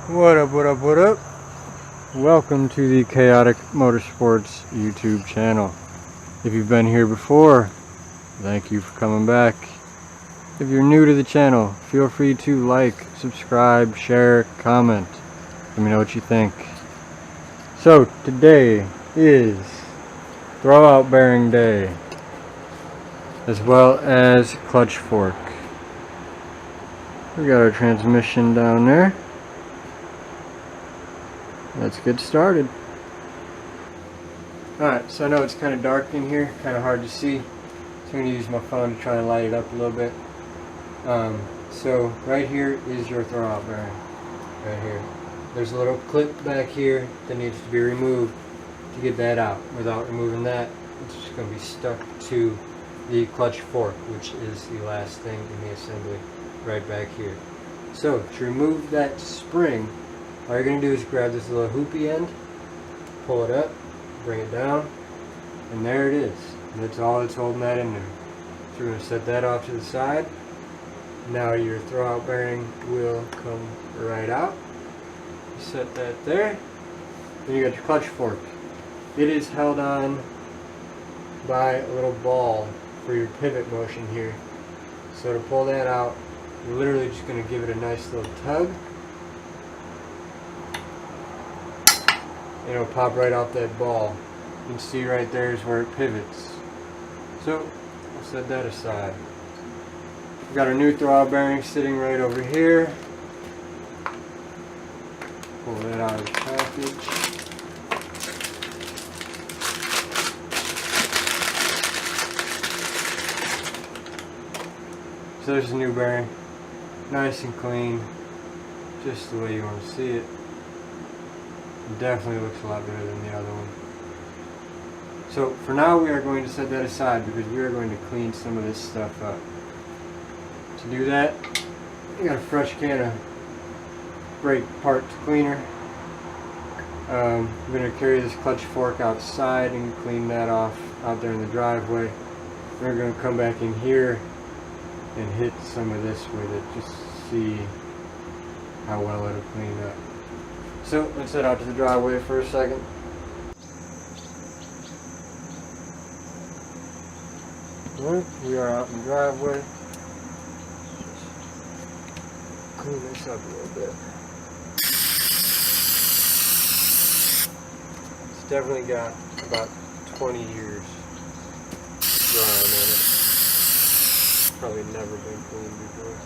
What up, what up, what up? Welcome to the Kayotic Motorsports YouTube channel. If you've been here before, thank you for coming back. If you're new to the channel, feel free to like, subscribe, share, comment. Let me know what you think. So today is throwout bearing day, as well as clutch fork. We got our transmission down there. Let's get started. Alright, so I know it's kind of dark in here, kind of hard to see. So I'm going to use my phone to try and light it up a little bit. So right here is your throwout bearing. Right here. There's a little clip back here that needs to be removed to get that out. Without removing that, it's just going to be stuck to the clutch fork, which is the last thing in the assembly, right back here. So to remove that spring, all you're going to do is grab this little hoopy end, pull it up, bring it down, and there it is. And that's all that's holding that in there. So we're going to set that off to the side. Now your throwout bearing will come right out. Set that there. Then you got your clutch fork. It is held on by a little ball for your pivot motion here. So to pull that out, you're literally just going to give it a nice little tug. It'll pop right off that ball. You can see right there is where it pivots. So I'll set that aside. We've got our new throwout bearing sitting right over here. Pull that out of the package. So there's a new bearing. Nice and clean. Just the way you want to see it. Definitely looks a lot better than the other one. So for now we are going to set that aside because we are going to clean some of this stuff up. To do that, you got a fresh can of brake parts cleaner. I'm going to carry this clutch fork outside and clean that off out there in the driveway. We're going to come back in here and hit some of this with it just to see how well it'll clean up. So let's head out to the driveway for a second. Alright, we are out in the driveway. Clean this up a little bit. It's definitely got about 20 years grime in it. Probably never been cleaned before.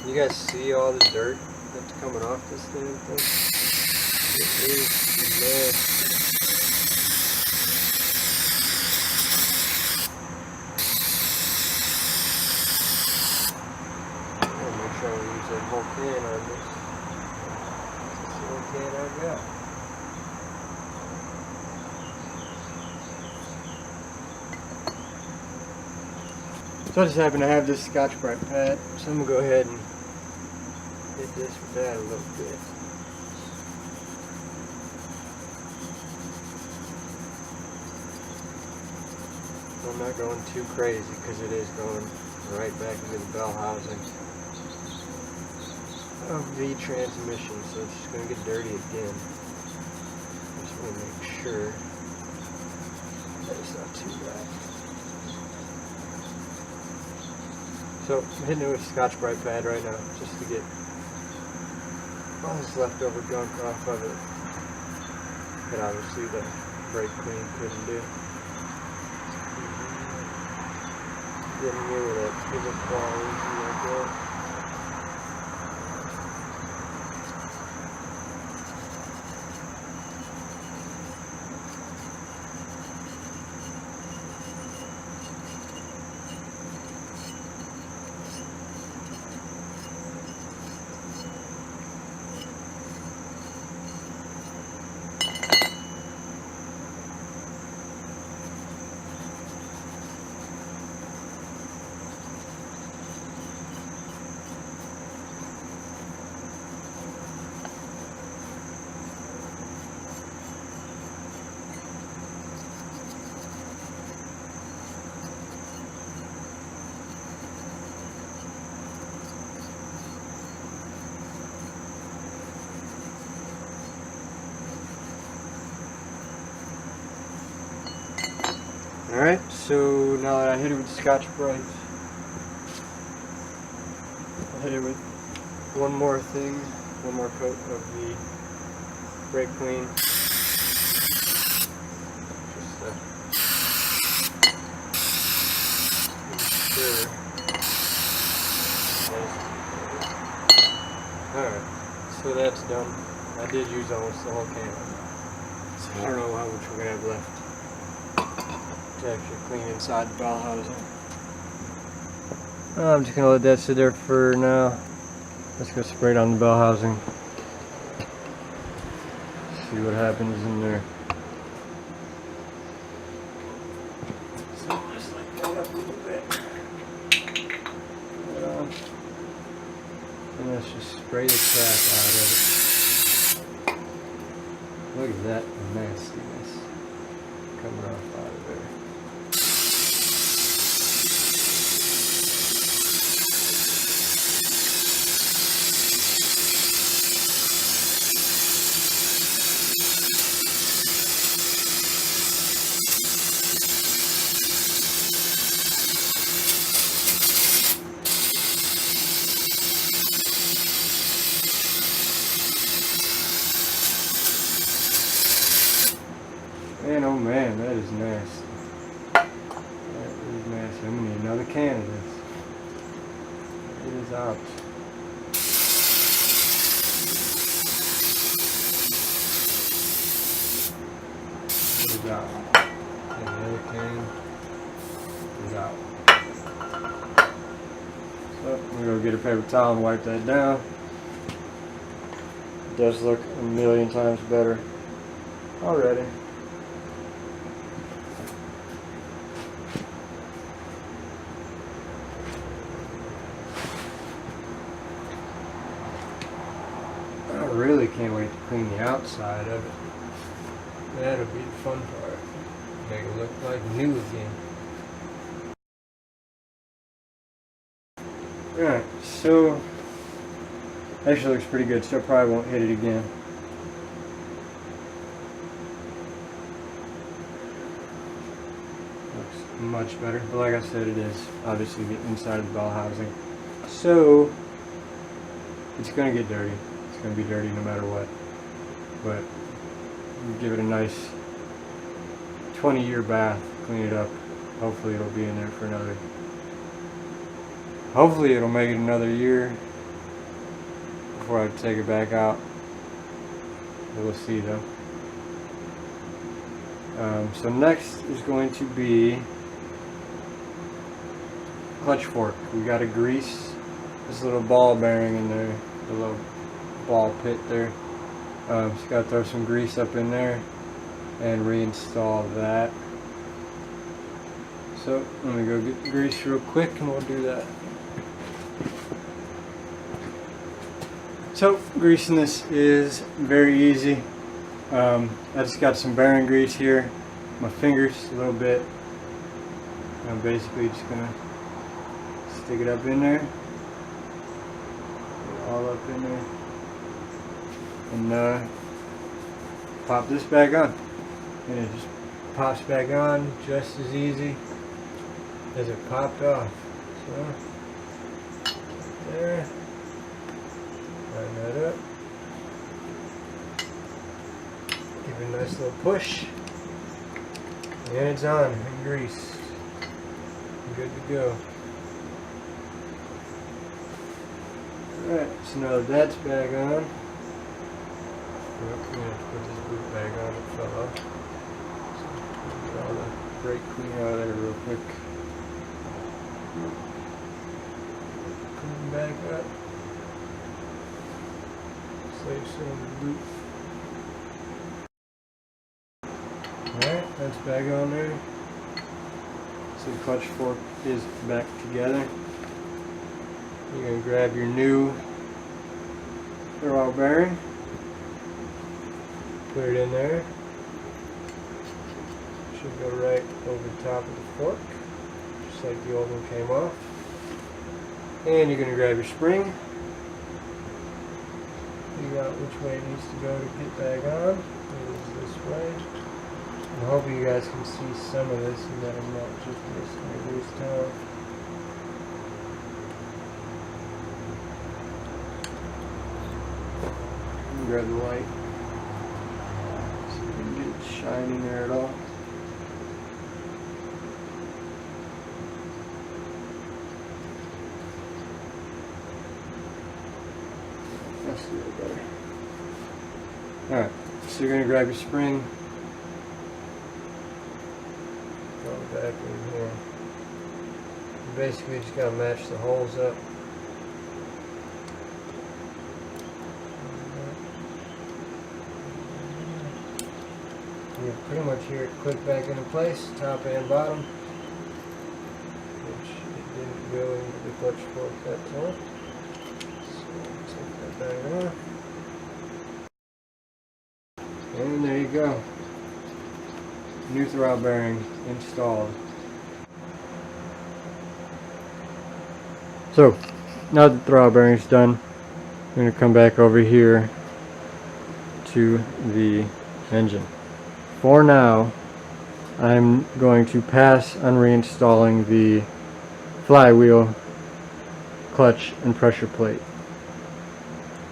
You guys see all the dirt that's coming off this damn thing? It is nasty. I'll make sure I use that whole can on this. This is the whole can I've got. So I just happen to have this Scotch-Brite pad, so I'm going to go ahead and hit this with that a little bit. I'm not going too crazy because it is going right back into the bell housing of the transmission, so it's just going to get dirty again. Just want to make sure that it's not too bad. So I'm hitting it with a Scotch-Brite pad right now, just to get all this leftover gunk off of it that obviously the brake clean couldn't do. Getting rid of that pivot ball easy like that. Alright, so now that I hit it with Scotch-Brite, I'll hit it with one more coat of the brake clean. Just Alright, so that's done. I did use almost the whole can. So I don't know how much we're going to have left to actually clean inside the bell housing. I'm just going to let that sit there for now. Let's go spray it on the bell housing. See what happens in there. So just like that up a little bit. And let's just spray the crap out of it. Look at that nastiness coming off out of there. Man, oh man, that is nasty. That is nasty. I'm gonna need another can of this. It is out. It is out. And the other can is out. So I'm gonna go get a paper towel and wipe that down. It does look a million times better already. I really can't wait to clean the outside of it. That'll be the fun part. Make it look like new again. Alright, so actually looks pretty good. Still probably won't hit it again. Looks much better. But like I said, it is obviously the inside of the bell housing. So it's gonna get dirty. It's going to be dirty no matter what, but give it a nice 20-year bath, clean it up. Hopefully it'll be in there for another, hopefully it'll make it another year before I take it back out. We'll see though. So next is going to be clutch fork. We got to grease this little ball bearing in there, the little ball pit there. Just got to throw some grease up in there and reinstall that. So let me go get the grease real quick and we'll do that. So greasing this is very easy. I just got some bearing grease here, my fingers a little bit. I'm basically just gonna stick it up in there, all up in there, and pop this back on, and it just pops back on just as easy as it popped off. So there, line that up, give it a nice little push, and it's on and greased, good to go. Alright, so now that's back on. Yep, I'm going to have to put this boot back on, it fell off. So get all the brake clean out of there real quick. Clean back up. Save some of the boot. Alright, that's back on there. So the clutch fork is back together. You're going to grab your new throttle bearing, put it in there. Should go right over the top of the fork, just like the old one came off. And you're going to grab your spring, figure out which way it needs to go to get back on. It is this way. I'm hoping you guys can see some of this and that I'm not just wasting everybody's time. Grab the light so we can get it shining there at all. That's a little better. Alright, so you're going to grab your spring. Go back in here. You basically just got to match the holes up. You pretty much hear it click back into place, top and bottom, which it didn't go into the clutch fork that time. So take that back off. And there you go. New throttle bearing installed. So, now that the throttle bearing is done, I'm going to come back over here to the engine. For now, I'm going to pass on reinstalling the flywheel, clutch, and pressure plate.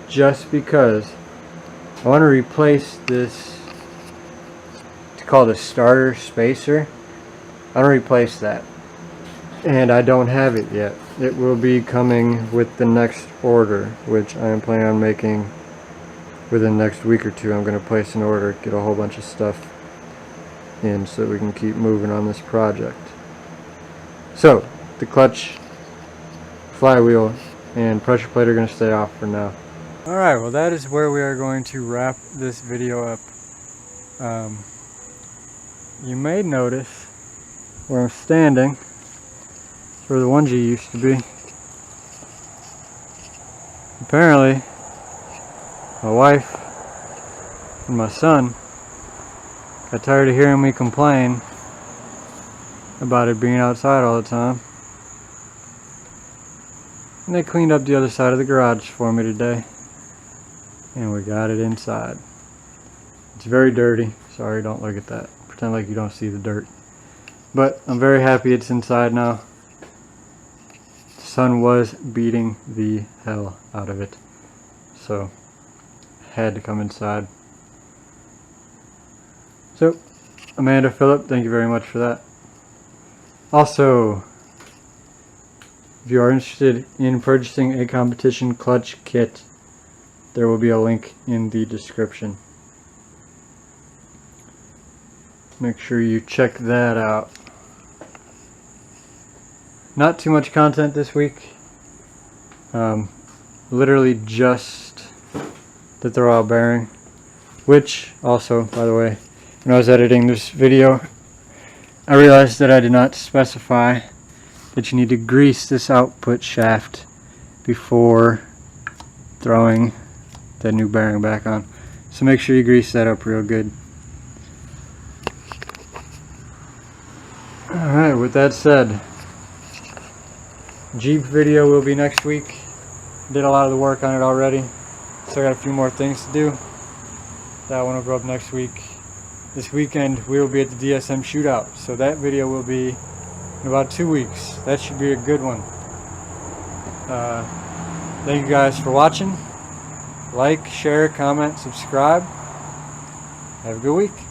Just because I want to replace this, it's called a starter spacer. I want to replace that. And I don't have it yet. It will be coming with the next order, which I am planning on making within the next week or two. I'm going to place an order, get a whole bunch of stuff in so that we can keep moving on this project. So, the clutch, flywheel, and pressure plate are going to stay off for now. Alright, well that is where we are going to wrap this video up. You may notice where I'm standing, where the 1G used to be. Apparently, my wife and my son got tired of hearing me complain about it being outside all the time. And they cleaned up the other side of the garage for me today. And we got it inside. It's very dirty. Sorry, don't look at that. Pretend like you don't see the dirt. But I'm very happy it's inside now. The sun was beating the hell out of it. So, had to come inside. So, Amanda, Phillip, thank you very much for that. Also, if you are interested in purchasing a competition clutch kit, there will be a link in the description. Make sure you check that out. Not too much content this week. Literally just the throttle bearing, which also, by the way, when I was editing this video, I realized that I did not specify that you need to grease this output shaft before throwing the new bearing back on. So make sure you grease that up real good. Alright, with that said, Jeep video will be next week. Did a lot of the work on it already. Still got a few more things to do. That one will go up next week. This weekend we will be at the DSM shootout, so that video will be in about 2 weeks. That should be a good one. Thank you guys for watching. Like, share, comment, subscribe. Have a good week.